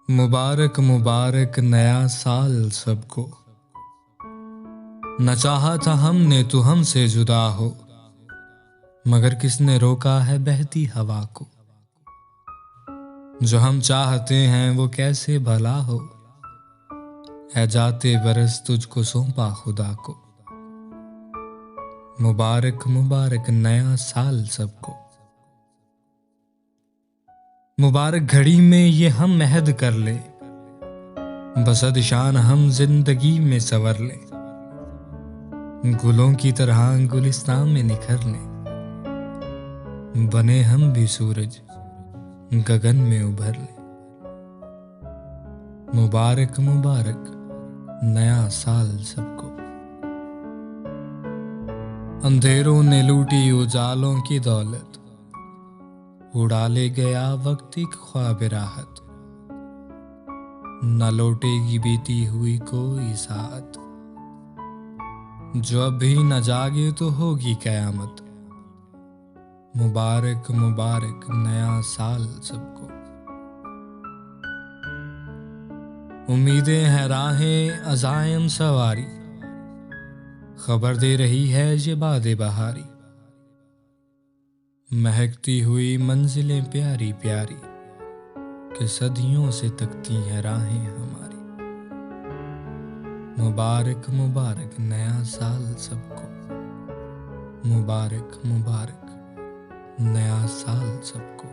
मुबारक मुबारक नया साल सबको। न चाहा था हमने तो हमसे जुदा हो, मगर किसने रोका है बहती हवा को। जो हम चाहते हैं वो कैसे भला हो, है जाते बरस तुझको सौंपा खुदा को। मुबारक मुबारक नया साल सबको। मुबारक घड़ी में ये हम महद कर ले, बसद शान हम जिंदगी में संवर ले। गुलों की तरह गुलिस्तान में निखर ले, बने हम भी सूरज गगन में उभर ले। मुबारक मुबारक नया साल सबको। अंधेरों ने लूटी उजालों की दौलत, उड़ा ले गया वक्त एक ख्वाब राहत। न लौटेगी बीती हुई कोई साथ, जो अब भी न जागे तो होगी कयामत। मुबारक मुबारक नया साल सबको। उम्मीदें हैं राहें अज़ायम सवारी, खबर दे रही है ये बादे बहारी। महकती हुई मंजिलें प्यारी प्यारी, कि सदियों से तकती हैं राहें हमारी। मुबारक मुबारक नया साल सबको। मुबारक मुबारक नया साल सबको।